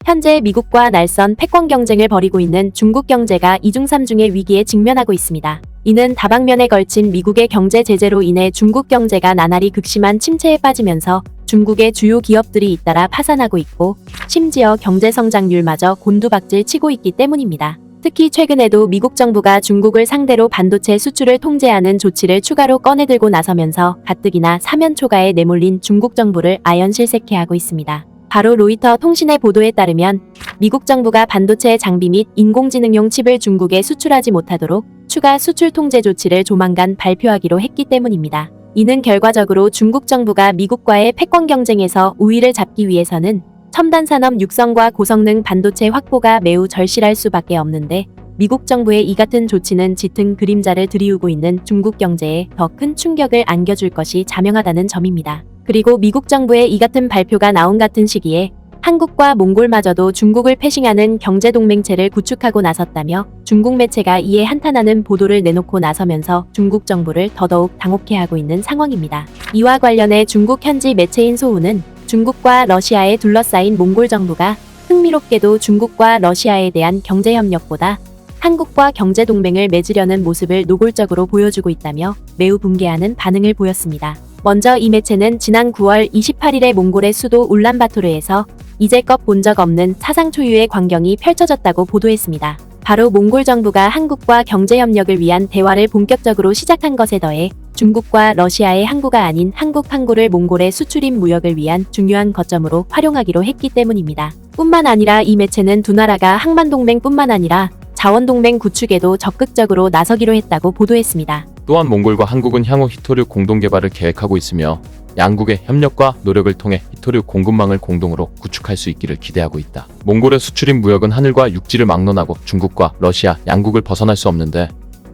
현재 미국과 날선 패권 경쟁을 벌이고 있는 중국 경제가 이중삼중의 위기에 직면하고 있습니다. 이는 다방면에 걸친 미국의 경제 제재로 인해 중국 경제가 나날이 극심한 침체에 빠지면서 중국의 주요 기업들이 잇따라 파산하고 있고 심지어 경제 성장률마저 곤두박질 치고 있기 때문입니다. 특히 최근에도 미국 정부가 중국을 상대로 반도체 수출을 통제하는 조치를 추가로 꺼내들고 나서면서 가뜩이나 사면 초가에 내몰린 중국 정부를 아연실색해 하고 있습니다. 바로 로이터 통신의 보도에 따르면 미국 정부가 반도체 장비 및 인공지능용 칩을 중국에 수출하지 못하도록 추가 수출 통제 조치를 조만간 발표하기로 했기 때문입니다. 이는 결과적으로 중국 정부가 미국과의 패권 경쟁에서 우위를 잡기 위해서는 첨단 산업 육성과 고성능 반도체 확보가 매우 절실할 수밖에 없는데 미국 정부의 이 같은 조치는 짙은 그림자를 들이우고 있는 중국 경제에 더 큰 충격을 안겨줄 것이 자명하다는 점입니다. 그리고 미국 정부의 이 같은 발표가 나온 같은 시기에 한국과 몽골마저도 중국을 패싱하는 경제동맹체를 구축하고 나섰다며 중국 매체가 이에 한탄하는 보도를 내놓고 나서면서 중국 정부를 더더욱 당혹해 하고 있는 상황입니다. 이와 관련해 중국 현지 매체인 소우는 중국과 러시아에 둘러싸인 몽골 정부가 흥미롭게도 중국과 러시아에 대한 경제협력보다 한국과 경제동맹을 맺으려는 모습을 노골적으로 보여주고 있다며 매우 분개하는 반응을 보였습니다. 먼저 이 매체는 지난 9월 28일에 몽골의 수도 울란바토르에서 이제껏 본 적 없는 사상 초유의 광경이 펼쳐졌다고 보도했습니다. 바로 몽골 정부가 한국과 경제협력을 위한 대화를 본격적으로 시작한 것에 더해 중국과 러시아의 항구가 아닌 한국 항구를 몽골의 수출입 무역을 위한 중요한 거점으로 활용하기로 했기 때문입니다. 뿐만 아니라 이 매체는 두 나라가 항만동맹뿐만 아니라 자원동맹 구축에도 적극적으로 나서기로 했다고 보도했습니다. 또한 몽골과 한국은 향후 히토류 공동개발을 계획하고 있으며 양국의 협력과 노력을 통해 히토류 공급망을 공동으로 구축할 수 있기를 기대하고 있다. 몽골의 수출입 무역은 하늘과 육지를 막론하고 중국과 러시아 양국을 벗어날 수 없는데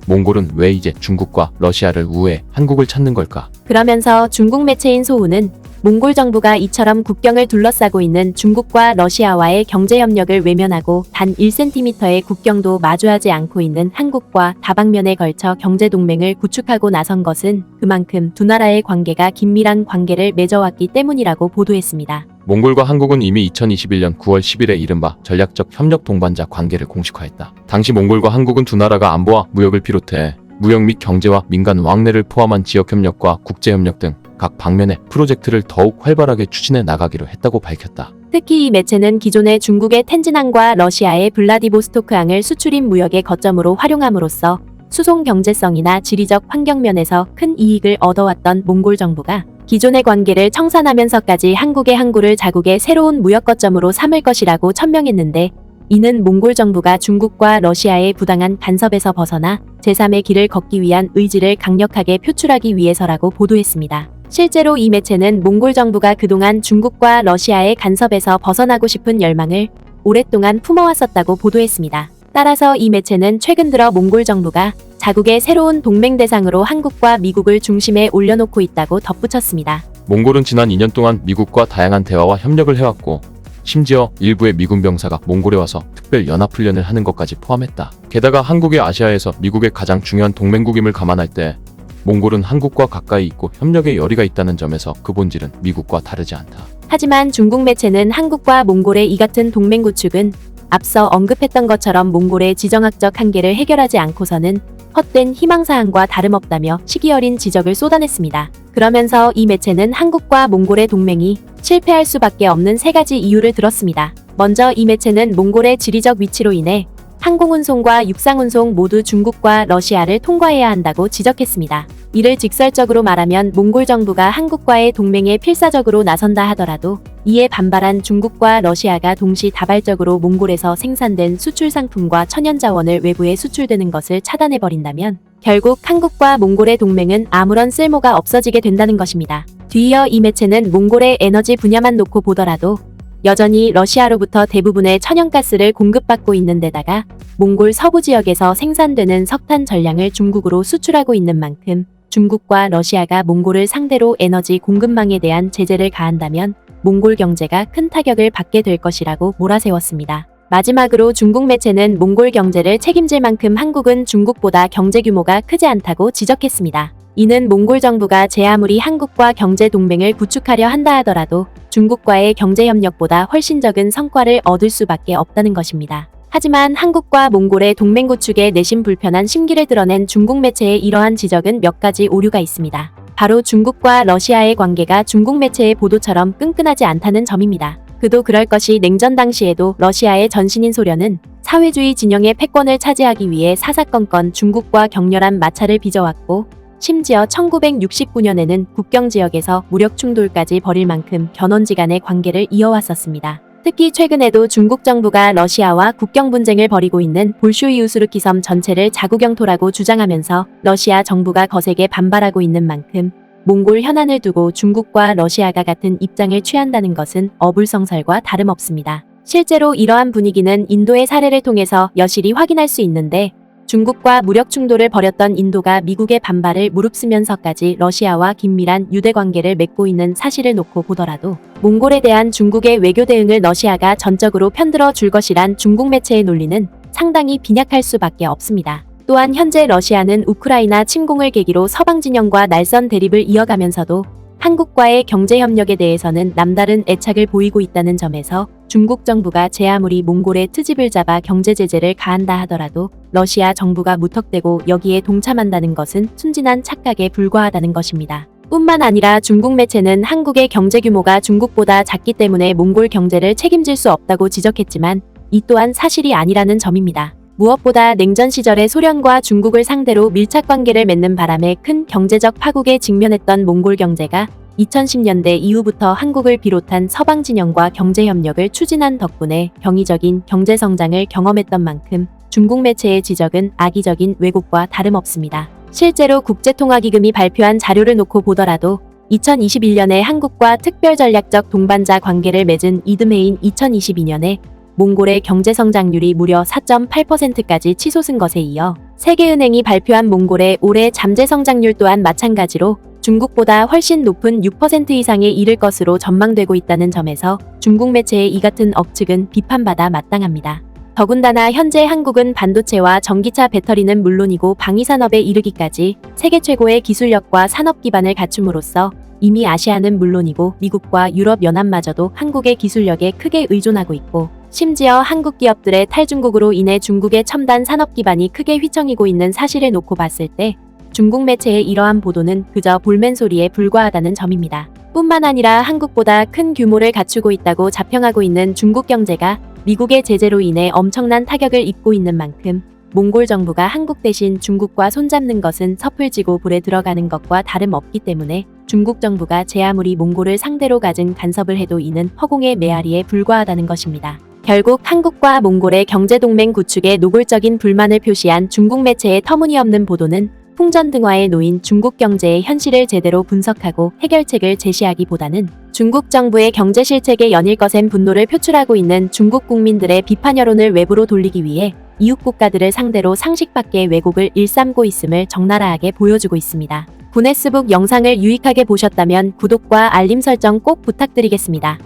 몽골은 왜 이제 중국과 러시아를 우회해 한국을 찾는 걸까? 그러면서 중국 매체인 소우는 몽골 정부가 이처럼 국경을 둘러싸고 있는 중국과 러시아와의 경제협력을 외면하고 단 1cm의 국경도 마주하지 않고 있는 한국과 다방면에 걸쳐 경제동맹을 구축하고 나선 것은 그만큼 두 나라의 관계가 긴밀한 관계를 맺어왔기 때문이라고 보도했습니다. 몽골과 한국은 이미 2021년 9월 10일에 이른바 전략적 협력 동반자 관계를 공식화했다. 당시 몽골과 한국은 두 나라가 안보와 무역을 비롯해 무역 및 경제와 민간 왕래를 포함한 지역협력과 국제협력 등 각 방면의 프로젝트를 더욱 활발하게 추진해 나가기로 했다고 밝혔다. 특히 이 매체는 기존의 중국의 텐진항과 러시아의 블라디보스토크항을 수출입 무역의 거점으로 활용함으로써 수송 경제성이나 지리적 환경면에서 큰 이익을 얻어왔던 몽골 정부가 기존의 관계를 청산하면서까지 한국의 항구를 자국의 새로운 무역 거점으로 삼을 것이라고 천명했는데 이는 몽골 정부가 중국과 러시아의 부당한 간섭에서 벗어나 제3의 길을 걷기 위한 의지를 강력하게 표출하기 위해서라고 보도했습니다. 실제로 이 매체는 몽골 정부가 그동안 중국과 러시아의 간섭에서 벗어나고 싶은 열망을 오랫동안 품어왔었다고 보도했습니다. 따라서 이 매체는 최근 들어 몽골 정부가 자국의 새로운 동맹 대상으로 한국과 미국을 중심에 올려놓고 있다고 덧붙였습니다. 몽골은 지난 2년 동안 미국과 다양한 대화와 협력을 해왔고 심지어 일부의 미군 병사가 몽골에 와서 특별 연합훈련을 하는 것까지 포함했다. 게다가 한국이 아시아에서 미국의 가장 중요한 동맹국임을 감안할 때 몽골은 한국과 가까이 있고 협력의 열의가 있다는 점에서 그 본질은 미국과 다르지 않다. 하지만 중국 매체는 한국과 몽골의 이 같은 동맹 구축은 앞서 언급했던 것처럼 몽골의 지정학적 한계를 해결하지 않고서는 헛된 희망사항과 다름없다며 시기 어린 지적을 쏟아냈습니다. 그러면서 이 매체는 한국과 몽골의 동맹이 실패할 수밖에 없는 세 가지 이유를 들었습니다. 먼저 이 매체는 몽골의 지리적 위치로 인해 항공운송과 육상운송 모두 중국과 러시아를 통과해야 한다고 지적했습니다. 이를 직설적으로 말하면 몽골 정부가 한국과의 동맹에 필사적으로 나선다 하더라도 이에 반발한 중국과 러시아가 동시다발적으로 몽골에서 생산된 수출 상품과 천연자원을 외부에 수출되는 것을 차단해버린다면 결국 한국과 몽골의 동맹은 아무런 쓸모가 없어지게 된다는 것입니다. 뒤이어 이 매체는 몽골의 에너지 분야만 놓고 보더라도 여전히 러시아로부터 대부분의 천연가스를 공급받고 있는 데다가 몽골 서부 지역에서 생산되는 석탄 전량을 중국으로 수출하고 있는 만큼 중국과 러시아가 몽골을 상대로 에너지 공급망에 대한 제재를 가한다면 몽골 경제가 큰 타격을 받게 될 것이라고 몰아세웠습니다. 마지막으로 중국 매체는 몽골 경제를 책임질 만큼 한국은 중국보다 경제 규모가 크지 않다고 지적했습니다. 이는 몽골 정부가 제 아무리 한국과 경제 동맹을 구축하려 한다 하더라도 중국과의 경제 협력보다 훨씬 적은 성과를 얻을 수밖에 없다는 것입니다. 하지만 한국과 몽골의 동맹 구축에 내심 불편한 심기를 드러낸 중국 매체의 이러한 지적은 몇 가지 오류가 있습니다. 바로 중국과 러시아의 관계가 중국 매체의 보도처럼 끈끈하지 않다는 점입니다. 그도 그럴 것이 냉전 당시에도 러시아의 전신인 소련은 사회주의 진영의 패권을 차지하기 위해 사사건건 중국과 격렬한 마찰을 빚어왔고, 심지어 1969년에는 국경 지역에서 무력 충돌까지 벌일 만큼 견원지간의 관계를 이어왔었습니다. 특히 최근에도 중국 정부가 러시아와 국경 분쟁을 벌이고 있는 볼쇼이 우스루키 섬 전체를 자국 영토라고 주장하면서 러시아 정부가 거세게 반발하고 있는 만큼 몽골 현안을 두고 중국과 러시아가 같은 입장을 취한다는 것은 어불성설과 다름없습니다. 실제로 이러한 분위기는 인도의 사례를 통해서 여실히 확인할 수 있는데, 중국과 무력 충돌을 벌였던 인도가 미국의 반발을 무릅쓰면서까지 러시아와 긴밀한 유대 관계를 맺고 있는 사실을 놓고 보더라도 몽골에 대한 중국의 외교 대응을 러시아가 전적으로 편들어 줄 것이란 중국 매체의 논리는 상당히 빈약할 수밖에 없습니다. 또한 현재 러시아는 우크라이나 침공을 계기로 서방 진영과 날선 대립을 이어가면서도 한국과의 경제 협력에 대해서는 남다른 애착을 보이고 있다는 점에서 중국 정부가 제 아무리 몽골의 트집을 잡아 경제 제재를 가한다 하더라도 러시아 정부가 무턱대고 여기에 동참한다는 것은 순진한 착각에 불과하다는 것입니다. 뿐만 아니라 중국 매체는 한국의 경제 규모가 중국보다 작기 때문에 몽골 경제를 책임질 수 없다고 지적했지만 이 또한 사실이 아니라는 점입니다. 무엇보다 냉전 시절에 소련과 중국을 상대로 밀착 관계를 맺는 바람에 큰 경제적 파국에 직면했던 몽골 경제가 2010년대 이후부터 한국을 비롯한 서방 진영과 경제 협력을 추진한 덕분에 경이적인 경제 성장을 경험했던 만큼 중국 매체의 지적은 악의적인 왜곡과 다름없습니다. 실제로 국제통화기금이 발표한 자료를 놓고 보더라도 2021년에 한국과 특별전략적 동반자 관계를 맺은 이듬해인 2022년에 몽골의 경제 성장률이 무려 4.8%까지 치솟은 것에 이어 세계은행이 발표한 몽골의 올해 잠재 성장률 또한 마찬가지로 중국보다 훨씬 높은 6% 이상에 이를 것으로 전망되고 있다는 점에서 중국 매체의 이 같은 억측은 비판받아 마땅합니다. 더군다나 현재 한국은 반도체와 전기차 배터리는 물론이고 방위산업에 이르기까지 세계 최고의 기술력과 산업 기반을 갖춤으로써 이미 아시아는 물론이고 미국과 유럽연합마저도 한국의 기술력에 크게 의존하고 있고, 심지어 한국 기업들의 탈중국으로 인해 중국의 첨단 산업 기반이 크게 휘청이고 있는 사실을 놓고 봤을 때 중국 매체의 이러한 보도는 그저 볼멘소리에 불과하다는 점입니다. 뿐만 아니라 한국보다 큰 규모를 갖추고 있다고 자평하고 있는 중국 경제가 미국의 제재로 인해 엄청난 타격을 입고 있는 만큼 몽골 정부가 한국 대신 중국과 손잡는 것은 섣불지고 불에 들어가는 것과 다름없기 때문에 중국 정부가 제 아무리 몽골을 상대로 가진 간섭을 해도 이는 허공의 메아리에 불과하다는 것입니다. 결국 한국과 몽골의 경제동맹 구축에 노골적인 불만을 표시한 중국 매체의 터무니없는 보도는 풍전등화에 놓인 중국 경제의 현실을 제대로 분석하고 해결책을 제시하기보다는 중국 정부의 경제 실책에 연일 거센 분노를 표출하고 있는 중국 국민들의 비판 여론을 외부로 돌리기 위해 이웃 국가들을 상대로 상식 밖의 왜곡을 일삼고 있음을 적나라하게 보여주고 있습니다. 구네스북 영상을 유익하게 보셨다면 구독과 알림 설정 꼭 부탁드리겠습니다.